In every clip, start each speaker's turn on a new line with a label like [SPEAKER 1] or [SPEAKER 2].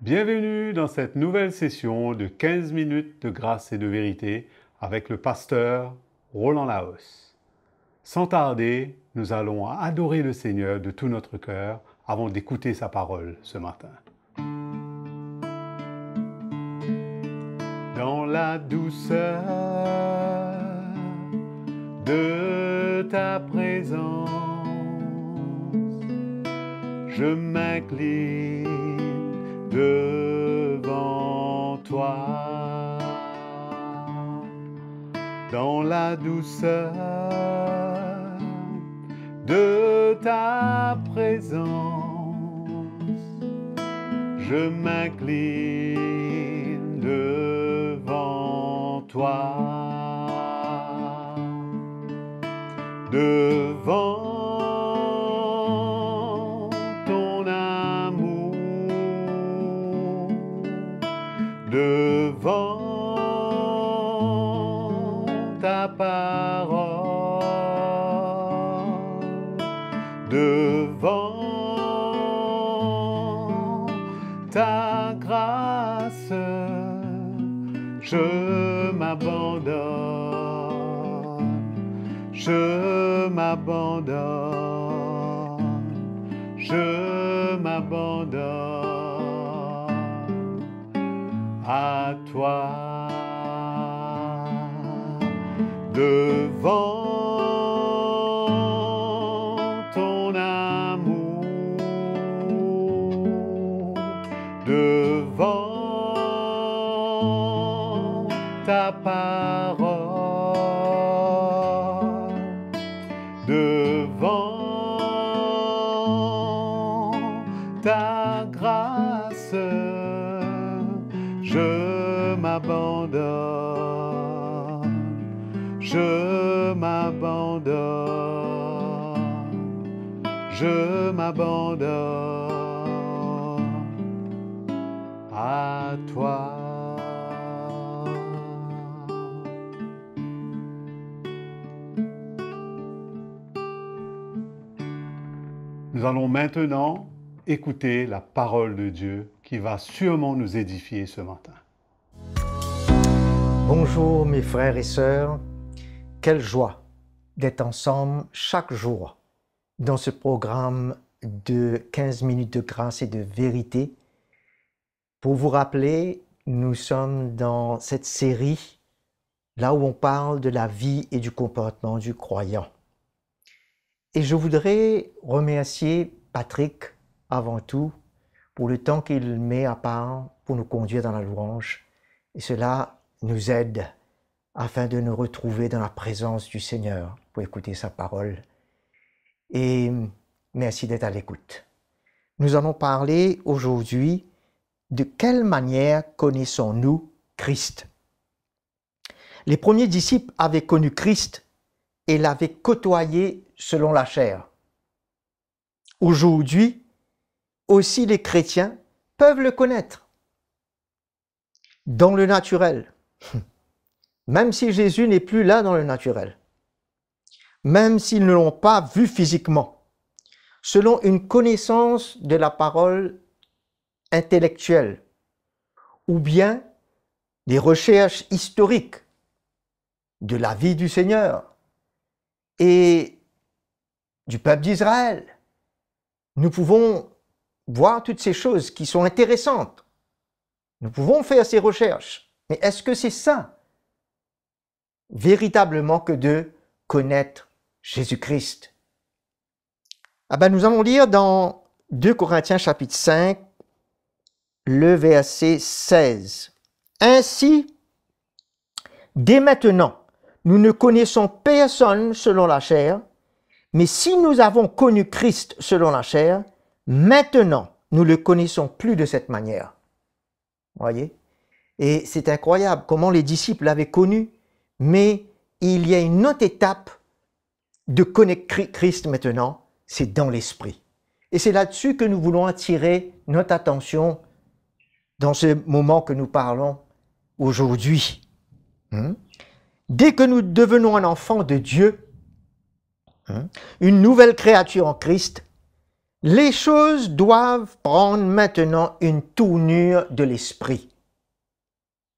[SPEAKER 1] Bienvenue dans cette nouvelle session de 15 minutes de grâce et de vérité avec le pasteur Roland Laos. Sans tarder, nous allons adorer le Seigneur de tout notre cœur avant d'écouter sa parole ce matin. Dans la douceur de ta présence, je m'incline devant toi. Dans la douceur de ta présence, je m'incline devant toi. Devant ton amour, devant ta parole, devant ta grâce, je m'abandonne, je m'abandonne, je m'abandonne à toi. Devant ton amour, devant ta parole, devant ta grâce, je m'abandonne, je m'abandonne, je m'abandonne à toi. Nous allons maintenant écouter la parole de Dieu qui va sûrement nous édifier ce matin.
[SPEAKER 2] Bonjour mes frères et sœurs, quelle joie d'être ensemble chaque jour dans ce programme de 15 minutes de grâce et de vérité. Pour vous rappeler, nous sommes dans cette série là où on parle de la vie et du comportement du croyant. Et je voudrais remercier Patrick avant tout pour le temps qu'il met à part pour nous conduire dans la louange. Et cela nous aide afin de nous retrouver dans la présence du Seigneur pour écouter sa parole. Et merci d'être à l'écoute. Nous allons parler aujourd'hui de quelle manière connaissons-nous Christ. Les premiers disciples avaient connu Christ et l'avaient côtoyé selon la chair. Aujourd'hui, aussi les chrétiens peuvent le connaître dans le naturel. Même si Jésus n'est plus là dans le naturel, même s'ils ne l'ont pas vu physiquement, selon une connaissance de la parole intellectuelle, ou bien des recherches historiques de la vie du Seigneur et du peuple d'Israël, nous pouvons voir toutes ces choses qui sont intéressantes. Nous pouvons faire ces recherches. Mais est-ce que c'est ça véritablement que de connaître Jésus-Christ? Nous allons lire dans 2 Corinthiens chapitre 5, le verset 16. Ainsi, dès maintenant, nous ne connaissons personne selon la chair, mais si nous avons connu Christ selon la chair, maintenant, nous ne le connaissons plus de cette manière. Voyez? Et c'est incroyable comment les disciples l'avaient connu, mais il y a une autre étape de connaître Christ maintenant, c'est dans l'esprit. Et c'est là-dessus que nous voulons attirer notre attention dans ce moment que nous parlons aujourd'hui. Dès que nous devenons un enfant de Dieu, une nouvelle créature en Christ, Les choses doivent prendre maintenant une tournure de l'esprit.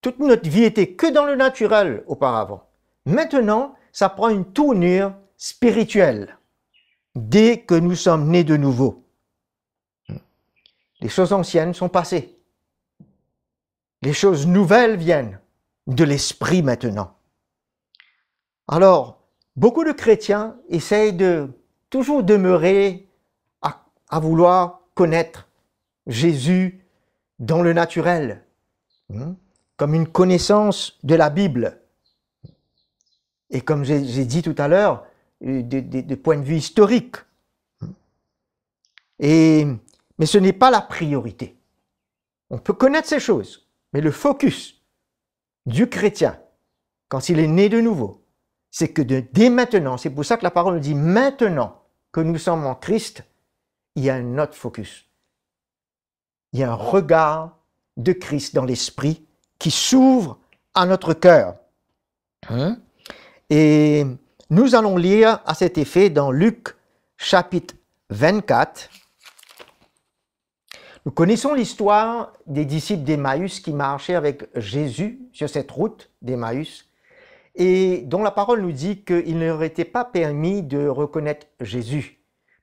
[SPEAKER 2] Toute notre vie était que dans le naturel auparavant. Maintenant, ça prend une tournure spirituelle dès que nous sommes nés de nouveau. Les choses anciennes sont passées. Les choses nouvelles viennent de l'esprit maintenant. Alors, beaucoup de chrétiens essayent de toujours demeurer à vouloir connaître Jésus dans le naturel, comme une connaissance de la Bible. Et comme j'ai dit tout à l'heure, de point de vue historique. Mais ce n'est pas la priorité. On peut connaître ces choses, mais le focus du chrétien, quand il est né de nouveau, c'est que dès maintenant, c'est pour ça que la parole dit maintenant que nous sommes en Christ, il y a un autre focus. Il y a un regard de Christ dans l'esprit qui s'ouvre à notre cœur. Et nous allons lire à cet effet dans Luc chapitre 24. Nous connaissons l'histoire des disciples d'Emmaüs qui marchaient avec Jésus sur cette route d'Emmaüs et dont la parole nous dit qu'il ne leur était pas permis de reconnaître Jésus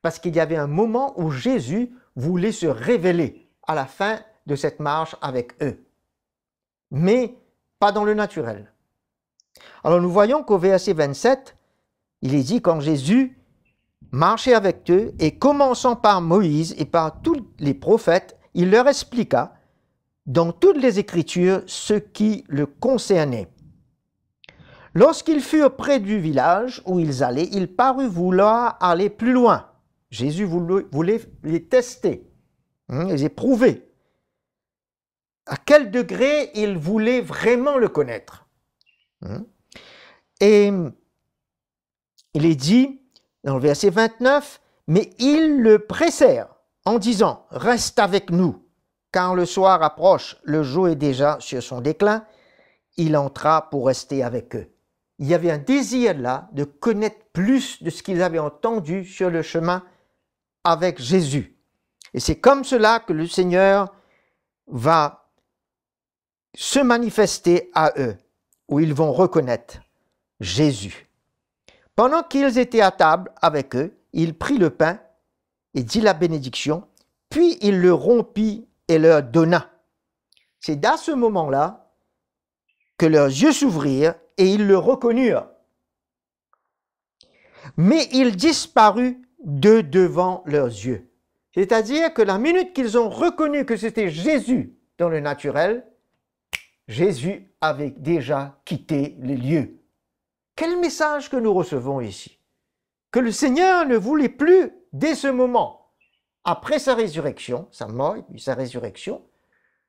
[SPEAKER 2] parce qu'il y avait un moment où Jésus voulait se révéler à la fin de cette marche avec eux, mais pas dans le naturel. Alors nous voyons qu'au verset 27, il est dit quand Jésus marchait avec eux et commençant par Moïse et par tous les prophètes, il leur expliqua dans toutes les Écritures ce qui le concernait. Lorsqu'ils furent près du village où ils allaient, il parut vouloir aller plus loin. Jésus voulait les tester, les éprouver. À quel degré il voulait vraiment le connaître. Et il est dit dans le verset 29, « Mais ils le pressèrent en disant, « Reste avec nous, car le soir approche, le jour est déjà sur son déclin. » Il entra pour rester avec eux. Il y avait un désir là de connaître plus de ce qu'ils avaient entendu sur le chemin avec Jésus. Et c'est comme cela que le Seigneur va se manifester à eux, où ils vont reconnaître Jésus. Pendant qu'ils étaient à table avec eux, il prit le pain et dit la bénédiction, puis il le rompit et leur donna. C'est à ce moment-là que leurs yeux s'ouvrirent et ils le reconnurent. Mais il disparut de devant leurs yeux. C'est-à-dire que la minute qu'ils ont reconnu que c'était Jésus dans le naturel, Jésus avait déjà quitté les lieux. Quel message que nous recevons ici? Que le Seigneur ne voulait plus, dès ce moment, après sa résurrection, sa mort et puis sa résurrection,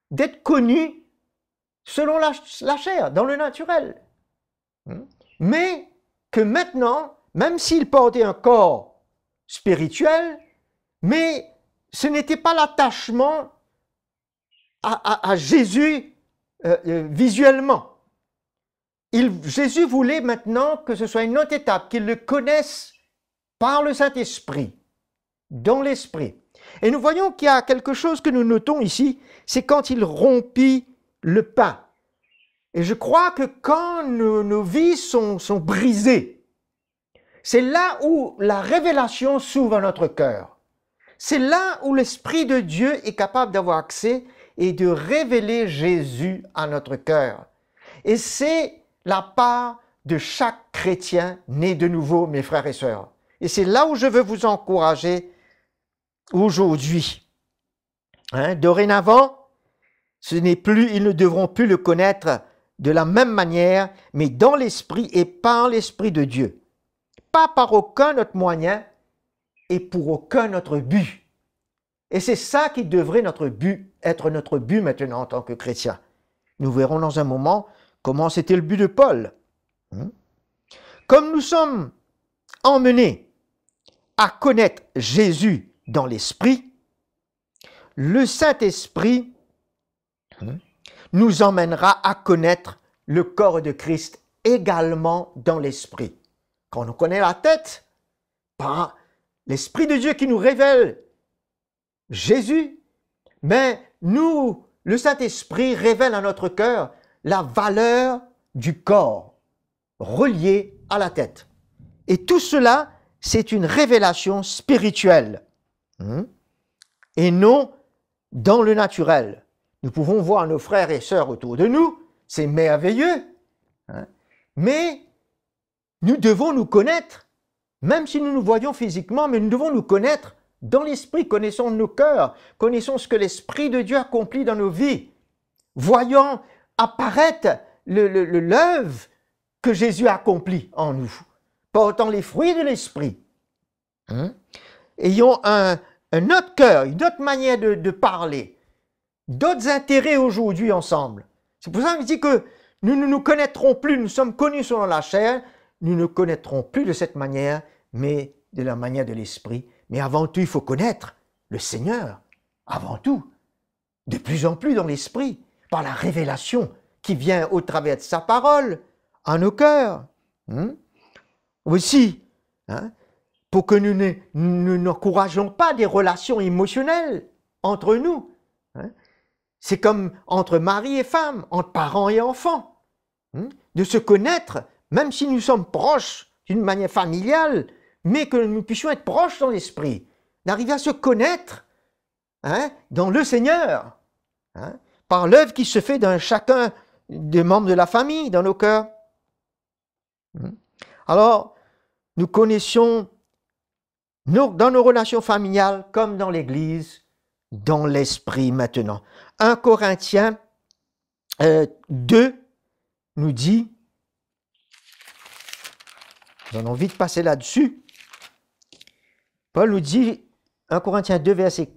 [SPEAKER 2] d'être connu selon la chair, dans le naturel. Mais que maintenant, même s'il portait un corps spirituel, mais ce n'était pas l'attachement à Jésus visuellement. Jésus voulait maintenant que ce soit une autre étape, qu'ils le connaissent par le Saint-Esprit, dans l'Esprit. Et nous voyons qu'il y a quelque chose que nous notons ici, c'est quand il rompit le pain. Et je crois que quand nos vies sont brisées, c'est là où la révélation s'ouvre à notre cœur. C'est là où l'Esprit de Dieu est capable d'avoir accès et de révéler Jésus à notre cœur. Et c'est la part de chaque chrétien né de nouveau, mes frères et sœurs. Et c'est là où je veux vous encourager aujourd'hui. Dorénavant, ils ne devront plus le connaître de la même manière, mais dans l'Esprit et par l'Esprit de Dieu. Pas par aucun autre moyen et pour aucun autre but. Et c'est ça qui devrait être notre but maintenant en tant que chrétien. Nous verrons dans un moment comment c'était le but de Paul. Comme nous sommes emmenés à connaître Jésus dans l'Esprit, le Saint-Esprit nous emmènera à connaître le corps de Christ également dans l'Esprit. Quand on connaît la tête, par l'Esprit de Dieu qui nous révèle Jésus, mais nous, le Saint-Esprit révèle à notre cœur la valeur du corps relié à la tête. Et tout cela, c'est une révélation spirituelle et non dans le naturel. Nous pouvons voir nos frères et sœurs autour de nous, c'est merveilleux, mais nous devons nous connaître, même si nous nous voyons physiquement, mais nous devons nous connaître dans l'esprit, connaissons nos cœurs, connaissons ce que l'Esprit de Dieu accomplit dans nos vies, voyons apparaître l'œuvre que Jésus a accomplie en nous, portant les fruits de l'Esprit. Ayons un autre cœur, une autre manière de parler, d'autres intérêts aujourd'hui ensemble. C'est pour ça que je dis que nous ne nous connaîtrons plus, nous sommes connus selon la chair, nous ne connaîtrons plus de cette manière, mais de la manière de l'Esprit. Mais avant tout, il faut connaître le Seigneur, avant tout, de plus en plus dans l'Esprit, par la révélation qui vient au travers de sa parole, à nos cœurs. Aussi, pour que nous n'encourageons pas des relations émotionnelles entre nous. C'est comme entre mari et femme, entre parents et enfants. De se connaître, même si nous sommes proches d'une manière familiale, mais que nous puissions être proches dans l'esprit, d'arriver à se connaître dans le Seigneur, par l'œuvre qui se fait dans chacun des membres de la famille, dans nos cœurs. Alors, nous connaissions dans nos relations familiales comme dans l'Église, dans l'esprit maintenant. 1 Corinthiens 2 nous dit, nous allons vite passer là-dessus, Paul nous dit, 1 Corinthiens 2, verset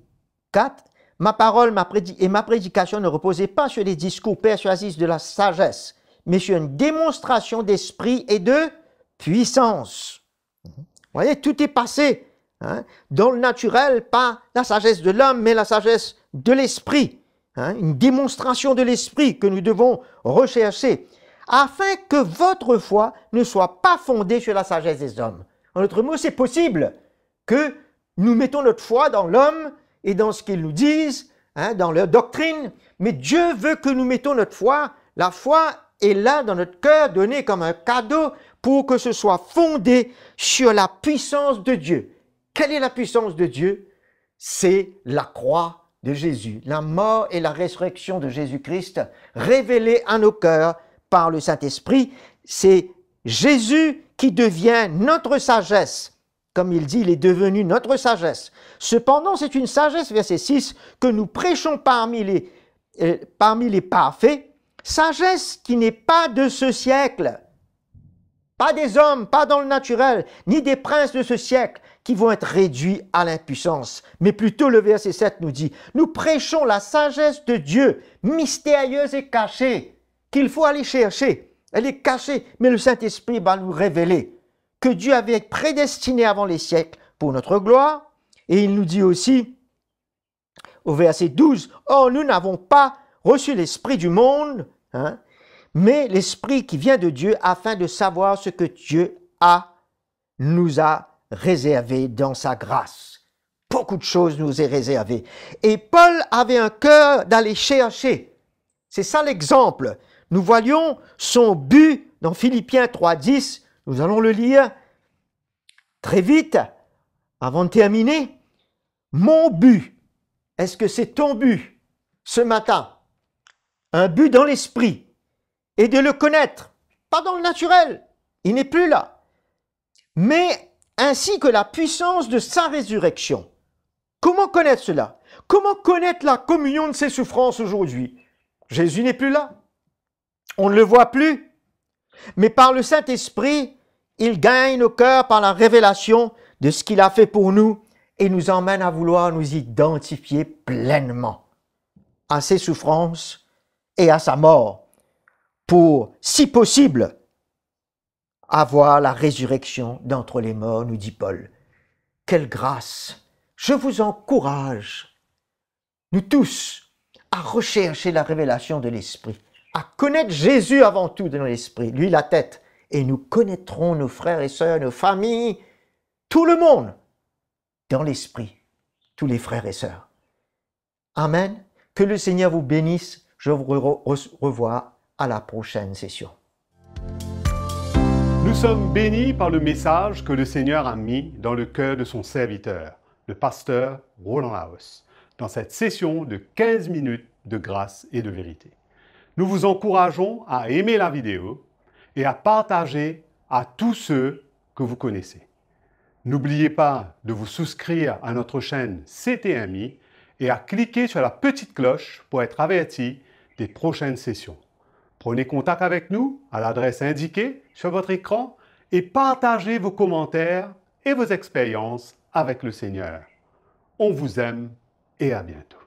[SPEAKER 2] 4, « Ma parole et ma prédication ne reposaient pas sur des discours persuasifs de la sagesse, mais sur une démonstration d'esprit et de puissance. » Vous voyez, tout est passé dans le naturel, pas la sagesse de l'homme, mais la sagesse de l'esprit. Une démonstration de l'esprit que nous devons rechercher, afin que votre foi ne soit pas fondée sur la sagesse des hommes. En d'autres mots, c'est possible que nous mettons notre foi dans l'homme et dans ce qu'ils nous disent, dans leur doctrine, mais Dieu veut que nous mettons notre foi. La foi est là dans notre cœur, donnée comme un cadeau pour que ce soit fondé sur la puissance de Dieu. Quelle est la puissance de Dieu? C'est la croix de Jésus, la mort et la résurrection de Jésus-Christ révélée à nos cœurs par le Saint-Esprit. C'est Jésus qui devient notre sagesse. Comme il dit, il est devenu notre sagesse. Cependant, c'est une sagesse, verset 6, que nous prêchons parmi les parfaits, sagesse qui n'est pas de ce siècle, pas des hommes, pas dans le naturel, ni des princes de ce siècle qui vont être réduits à l'impuissance. Mais plutôt le verset 7 nous dit, nous prêchons la sagesse de Dieu, mystérieuse et cachée, qu'il faut aller chercher. Elle est cachée, mais le Saint-Esprit va nous révéler que Dieu avait prédestiné avant les siècles pour notre gloire. Et il nous dit aussi, au verset 12, « Or, nous n'avons pas reçu l'esprit du monde, mais l'esprit qui vient de Dieu, afin de savoir ce que Dieu nous a réservé dans sa grâce. » Beaucoup de choses nous est réservé. Et Paul avait un cœur d'aller chercher. C'est ça l'exemple. Nous voyons son but dans Philippiens 3.10. Nous allons le lire très vite, avant de terminer. Mon but, est-ce que c'est ton but ce matin? Un but dans l'esprit, et de le connaître, pas dans le naturel, il n'est plus là, mais ainsi que la puissance de sa résurrection. Comment connaître cela? Comment connaître la communion de ses souffrances aujourd'hui? Jésus n'est plus là, on ne le voit plus, mais par le Saint-Esprit, il gagne nos cœurs par la révélation de ce qu'il a fait pour nous et nous emmène à vouloir nous identifier pleinement à ses souffrances et à sa mort pour, si possible, avoir la résurrection d'entre les morts, nous dit Paul. Quelle grâce! Je vous encourage, nous tous, à rechercher la révélation de l'Esprit, à connaître Jésus avant tout dans l'Esprit, lui la tête, et nous connaîtrons nos frères et sœurs, nos familles, tout le monde dans l'Esprit, tous les frères et sœurs. Amen. Que le Seigneur vous bénisse. Je vous revois à la prochaine session.
[SPEAKER 1] Nous sommes bénis par le message que le Seigneur a mis dans le cœur de son serviteur, le pasteur Roland Laos, dans cette session de 15 minutes de grâce et de vérité. Nous vous encourageons à aimer la vidéo et à partager à tous ceux que vous connaissez. N'oubliez pas de vous souscrire à notre chaîne CTMI et à cliquer sur la petite cloche pour être averti des prochaines sessions. Prenez contact avec nous à l'adresse indiquée sur votre écran et partagez vos commentaires et vos expériences avec le Seigneur. On vous aime et à bientôt.